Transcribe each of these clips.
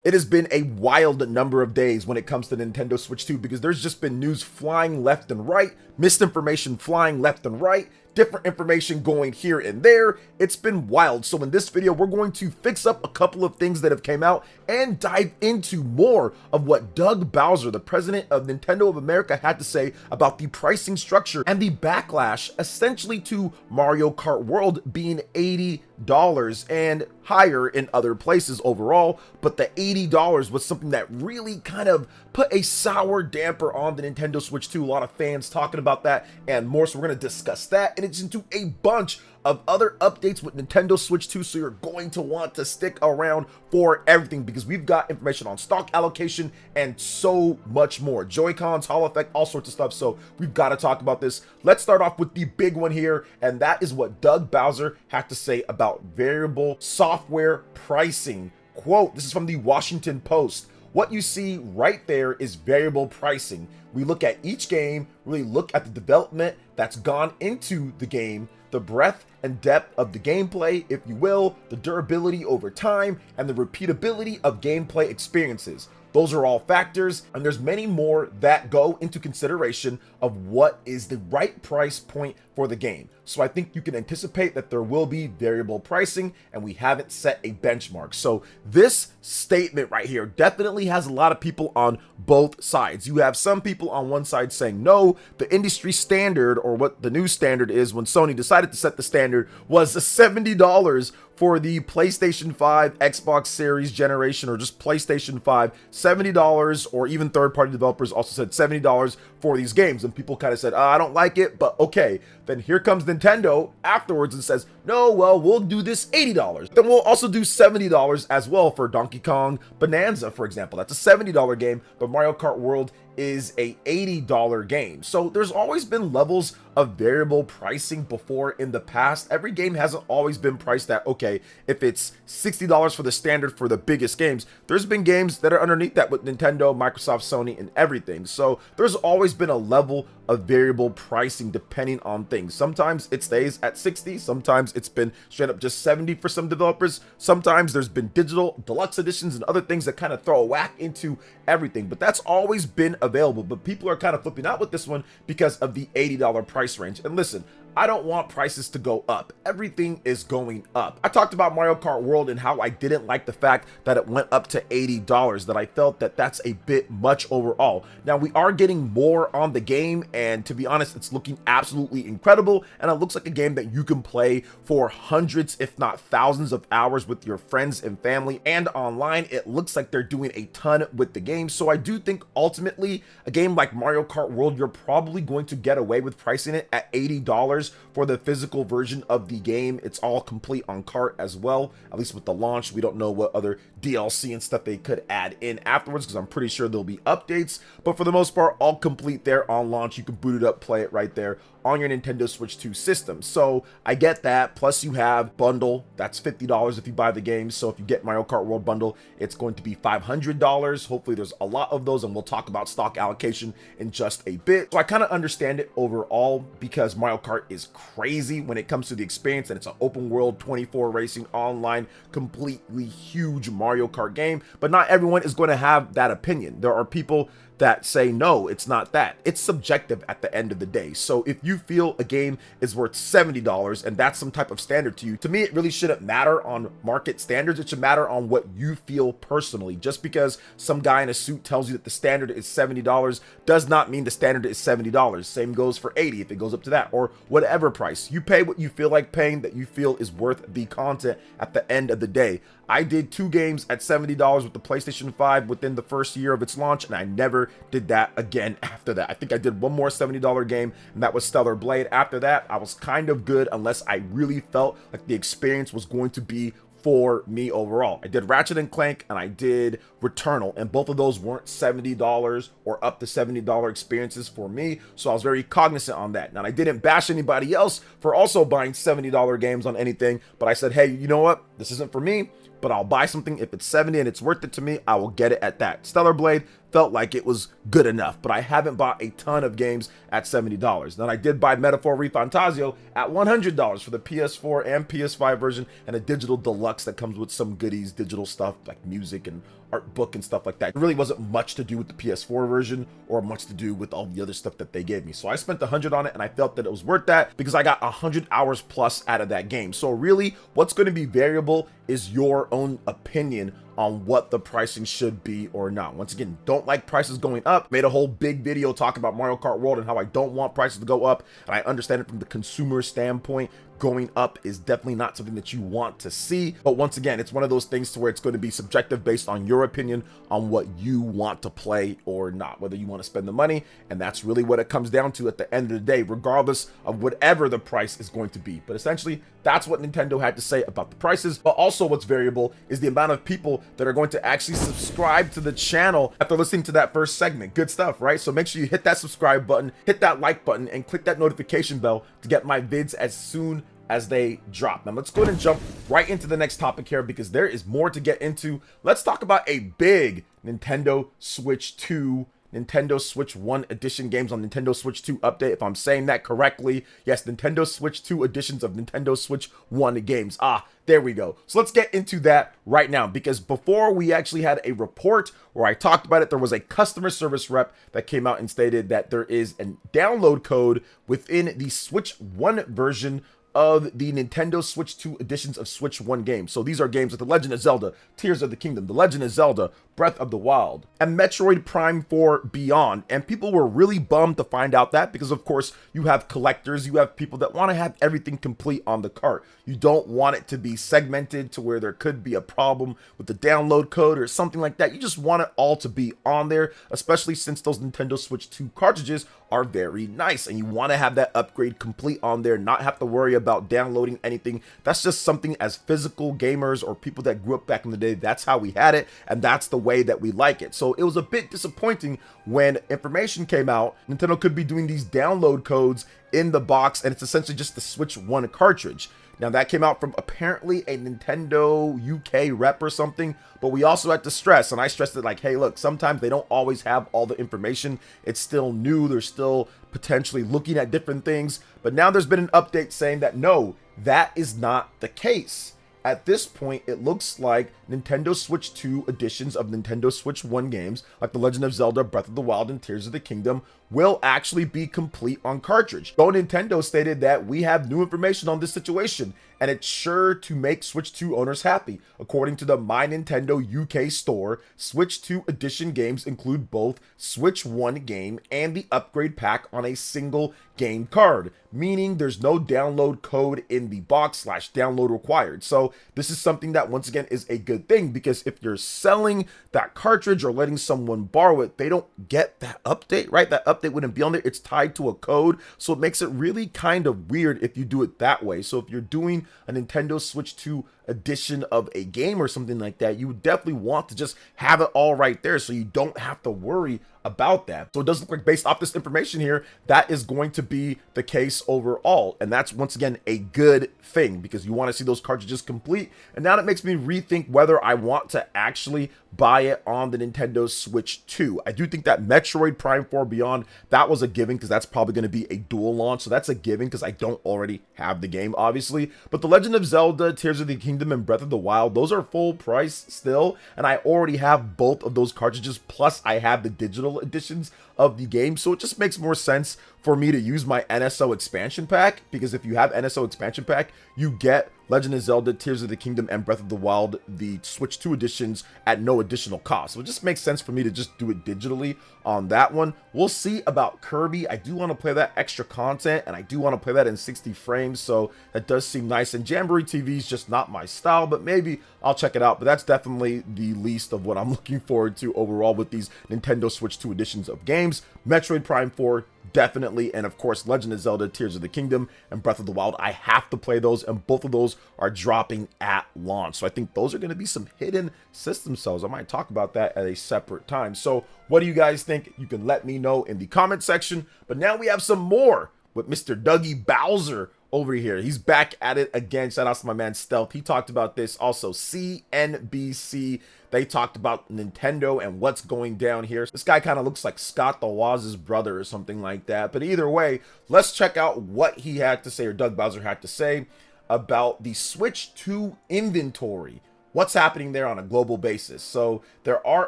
It has been a wild number of days when it comes to Nintendo Switch 2 because there's just been news flying left and right, misinformation flying left and right, different information going here and there. It's been wild. So in this video, we're going to fix up a couple of things that have came out and dive into more of what Doug Bowser, the president of Nintendo of America, had to say about the pricing structure and the backlash essentially to Mario Kart World being $80 and higher in other places overall, but the $80 was something that really kind of put a sour damper on the Nintendo Switch 2. A lot of fans talking about that and more, so we're going to discuss that and it's into a bunch of other updates with Nintendo Switch 2, so you're going to want to stick around for everything because we've got information on stock allocation and so much more. Joy-Cons, Hall Effect, all sorts of stuff, so we've got to talk about this. Let's start off with the big one here, and that is what Doug Bowser had to say about variable software pricing. Quote, this is from the Washington Post. What you see right there is variable pricing. We look at each game, really look at the development that's gone into the game, the breadth and depth of the gameplay, if you will, the durability over time, and the repeatability of gameplay experiences. Those are all factors, and there's many more that go into consideration of what is the right price point for the game. So I think you can anticipate that there will be variable pricing, and we haven't set a benchmark. So this statement right here definitely has a lot of people on both sides. You have some people on one side saying, no, the industry standard, or what the new standard is when Sony decided to set the standard, was $70 for the PlayStation 5, Xbox Series generation, or just PlayStation 5, $70, or even third-party developers also said $70 for these games. And people kind of said, I don't like it, but okay. Then here comes Nintendo afterwards and says, no, well, we'll do this $80. Then we'll also do $70 as well for Donkey Kong Bonanza, for example. That's a $70 game, but Mario Kart World is a $80 game. So there's always been levels of variable pricing before in the past. Every game hasn't always been priced at, okay, if it's $60 for the standard for the biggest games, there's been games that are underneath that with Nintendo, Microsoft, Sony, and everything. So there's always been a level of variable pricing depending on things. Sometimes it stays at 60, sometimes it's been straight up just 70 for some developers. Sometimes there's been digital deluxe editions and other things that kind of throw a whack into everything, but that's always been available. But people are kind of flipping out with this one because of the $80 price range. And listen, I don't want prices to go up. Everything is going up. I talked about Mario Kart World and how I didn't like the fact that it went up to $80, that I felt that that's a bit much overall. Now we are getting more on the game, and to be honest, it's looking absolutely incredible, and it looks like a game that you can play for hundreds, if not thousands of hours with your friends and family and online. It looks like they're doing a ton with the game. So I do think ultimately a game like Mario Kart World, you're probably going to get away with pricing it at $80 for the physical version of the game. It's all complete on cart as well, at least with the launch. We don't know what other DLC and stuff they could add in afterwards because I'm pretty sure there'll be updates, but for the most part, all complete there on launch. You can boot it up, play it right there on your Nintendo Switch 2 system. So I get that. Plus you have bundle, that's $50 if you buy the game. So if you get Mario Kart World bundle, it's going to be $500. Hopefully there's a lot of those, and we'll talk about stock allocation in just a bit. So I kind of understand it overall because Mario Kart is crazy when it comes to the experience, and it's an open world 24 racing online, completely huge Mario Kart game. But not everyone is going to have that opinion. There are people that say, no, it's not that. It's subjective at the end of the day. So if you feel a game is worth $70 and that's some type of standard to you, to me, it really shouldn't matter on market standards. It should matter on what you feel personally. Just because some guy in a suit tells you that the standard is $70 does not mean the standard is $70. Same goes for 80 if it goes up to that, or whatever price. You pay what you feel like paying, that you feel is worth the content at the end of the day. I did 2 games at $70 with the PlayStation 5 within the first year of its launch, and I never did that again after that. I think I did one more $70 game, and that was Stellar Blade. After that, I was kind of good unless I really felt like the experience was going to be for me overall. I did Ratchet and Clank and I did Returnal, and both of those weren't $70 or up to $70 experiences for me, so I was very cognizant on that. Now, I didn't bash anybody else for also buying $70 games on anything, but I said, hey, you know what? This isn't for me, but I'll buy something. If it's 70 and it's worth it to me, I will get it at that. Stellar Blade felt like it was good enough, but I haven't bought a ton of games at $70. Then I did buy Metaphor ReFantazio at $100 for the PS4 and PS5 version, and a digital deluxe that comes with some goodies, digital stuff like music and art book and stuff like that. It really wasn't much to do with the PS4 version or much to do with all the other stuff that they gave me. So I spent 100 on it, and I felt that it was worth that because I got 100 hours plus out of that game. So really, what's going to be variable is your own opinion on what the pricing should be or not. Once again, don't like prices going up. Made a whole big video talking about Mario Kart World and how I don't want prices to go up, and I understand it from the consumer standpoint. Going up is definitely not something that you want to see. But once again, it's one of those things to where it's going to be subjective based on your opinion on what you want to play or not, whether you want to spend the money. And that's really what it comes down to at the end of the day, regardless of whatever the price is going to be. But essentially, that's what Nintendo had to say about the prices. But also what's variable is the amount of people that are going to actually subscribe to the channel after listening to that first segment. Good stuff, right? So make sure you hit that subscribe button, hit that like button, and click that notification bell to get my vids as soon as they drop. Now let's go ahead and jump right into the next topic here because there is more to get into. Let's talk about a big Nintendo Switch 2, Nintendo Switch 1 edition games on Nintendo Switch 2 update, if I'm saying that correctly. Yes, Nintendo Switch 2 editions of Nintendo Switch 1 games. There we go. So let's get into that right now, because before we actually had a report where I talked about it, there was a customer service rep that came out and stated that there is a download code within the Switch 1 version of the Nintendo Switch 2 editions of Switch 1 games. So these are games like The Legend of Zelda, Tears of the Kingdom, The Legend of Zelda, Breath of the Wild, and Metroid Prime 4 Beyond. And people were really bummed to find out that because, of course, you have collectors, you have people that want to have everything complete on the cart. You don't want it to be segmented to where there could be a problem with the download code or something like that. You just want it all to be on there, especially since those Nintendo Switch 2 cartridges are very nice, and you want to have that upgrade complete on there, not have to worry about downloading anything. That's just something as physical gamers or people that grew up back in the day, that's how we had it, and that's the way that we like it. So it was a bit disappointing when information came out Nintendo could be doing these download codes in the box, and it's essentially just the Switch 1 cartridge. Now that came out from apparently a Nintendo UK rep or something, but we also had to stress, and I stressed it like, hey, look, sometimes they don't always have all the information. It's still new. They're still potentially looking at different things. But now there's been an update saying that no, that is not the case. At this point, it looks like Nintendo Switch 2 editions of Nintendo Switch 1 games, like The Legend of Zelda, Breath of the Wild, and Tears of the Kingdom, will actually be complete on cartridge. GoNintendo stated that we have new information on this situation, and it's sure to make Switch 2 owners happy. According to the My Nintendo UK store, Switch 2 edition games include both Switch 1 game and the upgrade pack on a single game card, meaning there's no download code in the box / download required. So this is something that once again is a good thing, because if you're selling that cartridge or letting someone borrow it, they don't get that update, right? That update wouldn't be on there. It's tied to a code, so it makes it really kind of weird if you do it that way. So if you're doing a Nintendo Switch 2 edition of a game or something like that, you would definitely want to just have it all right there so you don't have to worry about that. So it does look like, based off this information here, that is going to be the case overall, and that's once again a good thing, because you want to see those cartridges complete. And now that makes me rethink whether I want to actually buy it on the Nintendo Switch 2. I do think that Metroid Prime 4 Beyond, that was a given, because that's probably going to be a dual launch, so that's a given because I don't already have the game, obviously. But The Legend of Zelda, Tears of the Kingdom, and Breath of the Wild, those are full price still, and I already have both of those cartridges, plus I have the digital editions of the game, so it just makes more sense for me to use my NSO expansion pack, because if you have NSO expansion pack, you get Legend of Zelda, Tears of the Kingdom, and Breath of the Wild, the Switch 2 editions, at no additional cost. So it just makes sense for me to just do it digitally on that one. We'll see about Kirby. I do want to play that extra content, and I do want to play that in 60 frames, so that does seem nice. And Jamboree TV is just not my style, but maybe I'll check it out. But that's definitely the least of what I'm looking forward to overall with these Nintendo Switch 2 editions of games. Metroid Prime 4, definitely, and of course Legend of Zelda, Tears of the Kingdom, and Breath of the Wild. I have to play those, and both of those are dropping at launch, so I think those are going to be some hidden system sells. I might talk about that at a separate time. So what do you guys think? You can let me know in the comment section. But now we have some more with Mr. Dougie Bowser over here. He's back at it again. Shout out to my man Stealth. He talked about this. Also CNBC, they talked about Nintendo and what's going down here. This guy kind of looks like Scott the Waz's brother or something like that. But either way, let's check out what he had to say, or Doug Bowser had to say, about the Switch 2 inventory. what's happening there on a global basis. So there are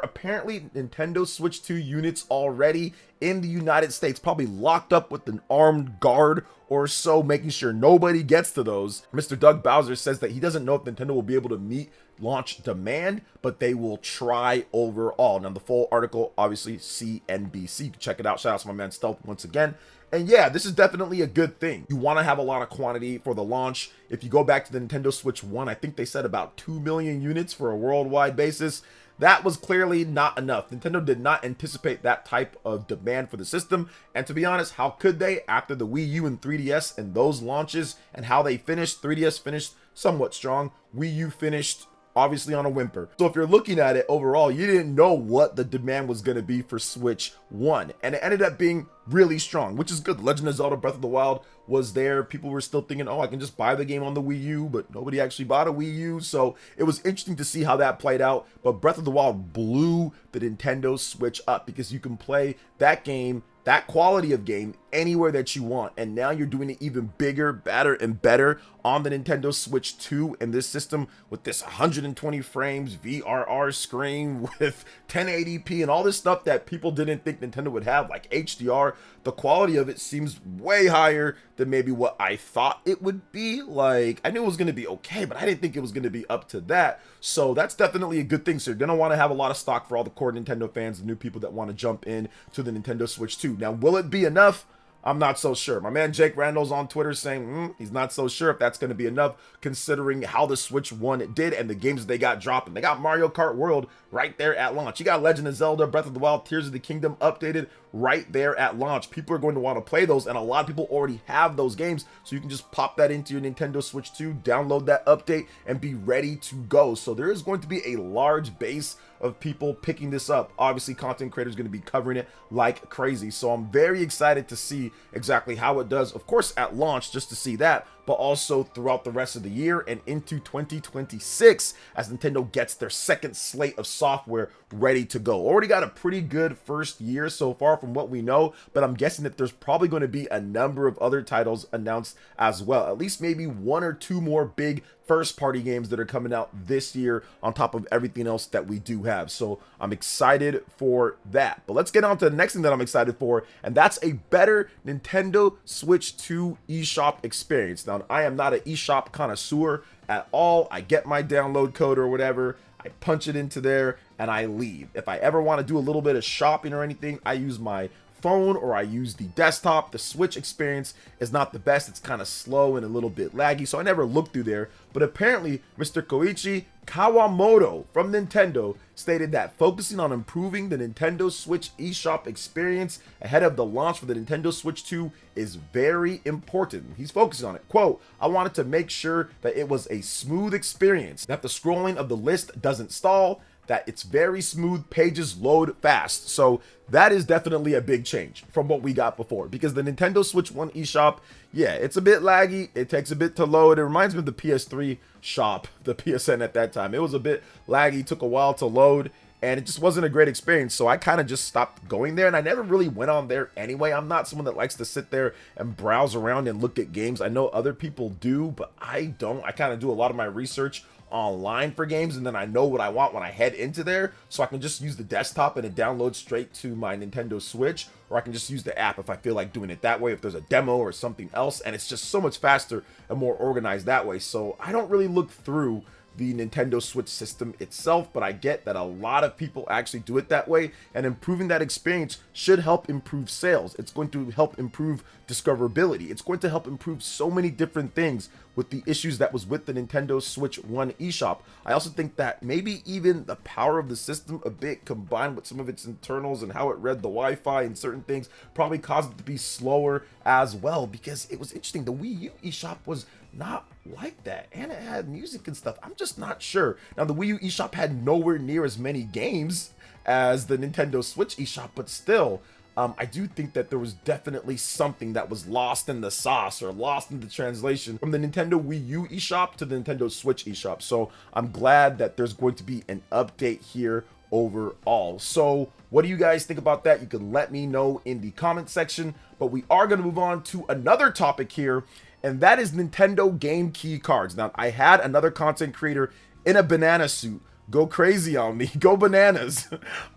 apparently Nintendo Switch 2 units already in the United States, probably locked up with an armed guard or so, making sure nobody gets to those. Mr. Doug Bowser says that he doesn't know if Nintendo will be able to meet launch demand, but they will try overall. Now, the full article, obviously, CNBC. Check it out. Shout out to my man Stealth once again. And yeah, this is definitely a good thing. You want to have a lot of quantity for the launch. If you go back to the Nintendo Switch 1, I think they said about 2 million units for a worldwide basis. That was clearly not enough. Nintendo did not anticipate that type of demand for the system. And to be honest, how could they after the Wii U and 3DS and those launches and how they finished? 3DS finished somewhat strong. Wii U finished obviously on a whimper. So if you're looking at it overall, you didn't know what the demand was going to be for Switch 1. And it ended up being really strong, which is good. Legend of Zelda Breath of the Wild was there. People were still thinking, oh, I can just buy the game on the Wii U, but nobody actually bought a Wii U. So it was interesting to see how that played out. But Breath of the Wild blew the Nintendo Switch up because you can play that game, that quality of game, anywhere that you want. And now you're doing it even bigger, badder, and better on the Nintendo Switch 2 and this system with this 120 frames VRR screen with 1080p and all this stuff that people didn't think Nintendo would have, like HDR. The quality of it seems way higher than maybe what I thought it would be. Like, I knew it was going to be okay, but I didn't think it was going to be up to that. So that's definitely a good thing. So you're going to want to have a lot of stock for all the core Nintendo fans, the new people that want to jump in to the Nintendo Switch 2. Now, will it be enough? I'm not so sure. My man Jake Randall's on Twitter saying he's not so sure if that's going to be enough considering how the Switch 1 did and the games they got dropping. They got Mario Kart World right there at launch. You got Legend of Zelda, Breath of the Wild, Tears of the Kingdom updated right there at launch. People are going to want to play those, and a lot of people already have those games, so you can just pop that into your Nintendo Switch 2, download that update, and be ready to go. So there is going to be a large base of people picking this up. Obviously, content creators going to be covering it like crazy. So I'm very excited to see exactly how it does. Of course, at launch, just to see that, but also throughout the rest of the year and into 2026 as Nintendo gets their second slate of software ready to go. Already got a pretty good first year so far from what we know, but I'm guessing that there's probably going to be a number of other titles announced as well. At least maybe 1 or 2 more big first party games that are coming out this year on top of everything else that we do have. So I'm excited for that. But let's get on to the next thing that I'm excited for, and that's a better Nintendo Switch 2 eShop experience. Now, I am not an eShop connoisseur at all. I get my download code or whatever, I punch it into there, and I leave. If I ever want to do a little bit of shopping or anything, I use my phone or I use the desktop. The Switch experience is not the best. It's kind of slow and a little bit laggy, so I never looked through there. But apparently, Mr. Koichi Kawamoto from Nintendo stated that focusing on improving the Nintendo Switch eShop experience ahead of the launch for the Nintendo Switch 2 is very important. He's focusing on it. Quote, I wanted to make sure that it was a smooth experience, that the scrolling of the list doesn't stall, that it's very smooth, pages load fast. So that is definitely a big change from what we got before, because the Nintendo Switch 1 eShop, yeah, it's a bit laggy. It takes a bit to load. It reminds me of the PS3 shop, the PSN at that time. It was a bit laggy, took a while to load, and it just wasn't a great experience. So I kind of just stopped going there, and I never really went on there anyway. I'm not someone that likes to sit there and browse around and look at games. I know other people do, but I don't. I kind of do a lot of my research online for games, and then I know what I want when I head into there, so I can just use the desktop and it downloads straight to my Nintendo Switch, or I can just use the app if I feel like doing it that way, if there's a demo or something else, and it's just so much faster and more organized that way. So I don't really look through the Nintendo Switch system itself, but I get that a lot of people actually do it that way, and improving that experience should help improve sales. It's going to help improve discoverability. It's going to help improve so many different things with the issues that was with the Nintendo Switch 1 eShop. I also think that maybe even the power of the system a bit, combined with some of its internals and how it read the Wi-Fi and certain things, probably caused it to be slower as well, because it was interesting. The Wii U eShop was not like that, and it had music and stuff. I'm just not sure. Now, the Wii U eShop had nowhere near as many games as the Nintendo Switch eShop, but still, I do think that there was definitely something that was lost in the sauce or lost in the translation from the Nintendo Wii U eShop to the Nintendo Switch eShop. So I'm glad that there's going to be an update here overall. So what do you guys think about that? You can let me know in the comment section, but we are going to move on to another topic here, and that is Nintendo game key cards. Now, I had another content creator in a banana suit go crazy on me, go bananas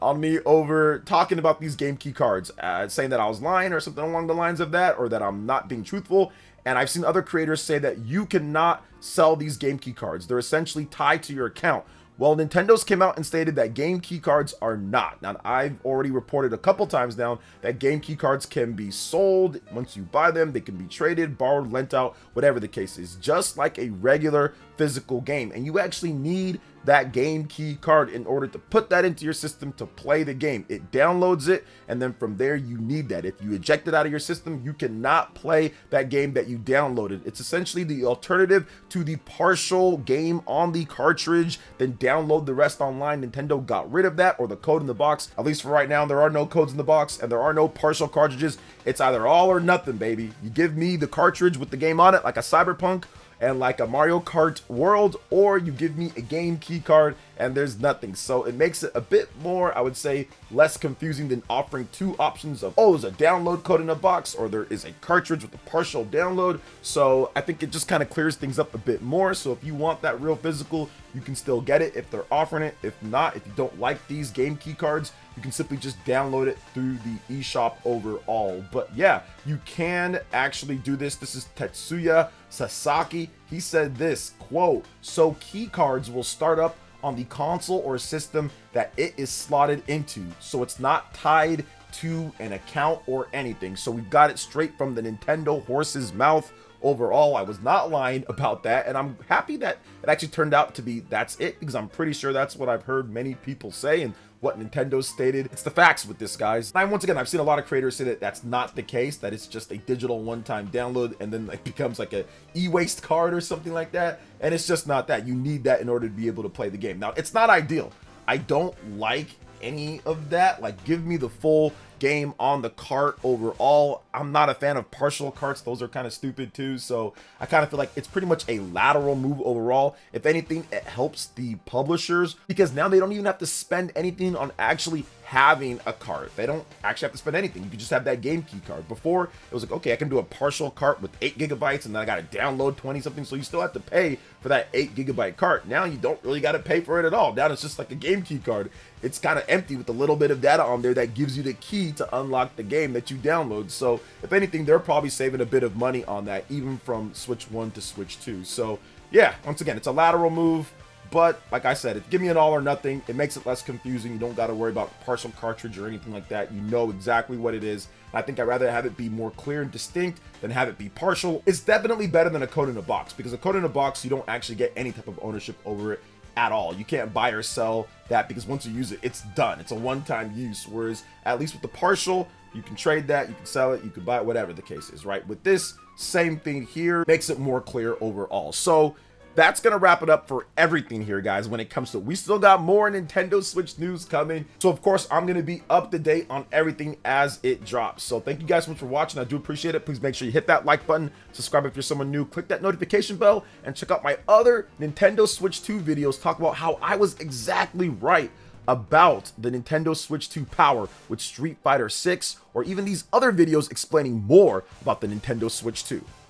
on me over talking about these game key cards, saying that I was lying or something along the lines of that, or that I'm not being truthful. And I've seen other creators say that you cannot sell these game key cards. They're essentially tied to your account. Well, Nintendo's came out and stated that game key cards are not. Now, I've already reported a couple times now that game key cards can be sold. Once you buy them, they can be traded, borrowed, lent out, whatever the case is, just like a regular physical game. And you actually need that game key card in order to put that into your system to play the game. It downloads it, and then from there you need that. If you eject it out of your system, you cannot play that game that you downloaded. It's essentially the alternative to the partial game on the cartridge, then download the rest online. Nintendo got rid of that, or the code in the box. At least for right now, there are no codes in the box and there are no partial cartridges. It's either all or nothing, baby. You give me the cartridge with the game on it, like a Cyberpunk and like a Mario Kart World, or you give me a game key card and there's nothing. So it makes it a bit more, I would say, less confusing than offering two options of, oh, there's a download code in a box, or there is a cartridge with a partial download. So I think it just kind of clears things up a bit more. So if you want that real physical, you can still get it if they're offering it. If not, if you don't like these game key cards, you can simply just download it through the eShop overall. But yeah, you can actually do this. This is Tetsuya Sasaki. He said this, quote, "So key cards will start up on the console or system that it is slotted into. So it's not tied to an account or anything." So we've got it straight from the Nintendo horse's mouth. Overall, I was not lying about that, and I'm happy that it actually turned out to be that's it, because I'm pretty sure that's what I've heard many people say and what Nintendo stated. It's the facts with this, guys. And once again, I've seen a lot of creators say that that's not the case, that it's just a digital one-time download and then it becomes like a e-waste card or something like that, and it's just not that. You need that in order to be able to play the game. Now, it's not ideal. I don't like any of that. Like, give me the full game on the cart overall. I'm not a fan of partial carts. Those are kind of stupid too. So I kind of feel like it's pretty much a lateral move overall. If anything, it helps the publishers, because now they don't even have to spend anything on actually having a cart. They don't actually have to spend anything. You can just have that game key card. Before, it was like, okay, I can do a partial cart with 8 gigabytes and then I got to download 20 something. So you still have to pay for that 8 gigabyte cart. Now you don't really got to pay for it at all. Now it's just like a game key card. It's kind of empty with a little bit of data on there that gives you the key to unlock the game that you download. So if anything, they're probably saving a bit of money on that, even from Switch 1 to Switch 2. So yeah, once again, it's a lateral move. But like I said, give me an all or nothing. It makes it less confusing. You don't got to worry about partial cartridge or anything like that. You know exactly what it is. I think I'd rather have it be more clear and distinct than have it be partial. It's definitely better than a code in a box, because a code in a box, you don't actually get any type of ownership over it at all. You can't buy or sell that, because once you use it, it's done. It's a one-time use. Whereas at least with the partial, you can trade that, you can sell it, you can buy it, whatever the case is, right? With this, same thing here, makes it more clear overall. So that's gonna wrap it up for everything here, guys. When it comes to, we still got more Nintendo Switch news coming, so of course I'm gonna be up to date on everything as it drops. So thank you guys so much for watching. I do appreciate it. Please make sure you hit that like button, subscribe if you're someone new, click that notification bell, and check out my other Nintendo Switch 2 videos. Talk about how I was exactly right about the Nintendo Switch 2 power with Street Fighter 6, or even these other videos explaining more about the Nintendo Switch 2.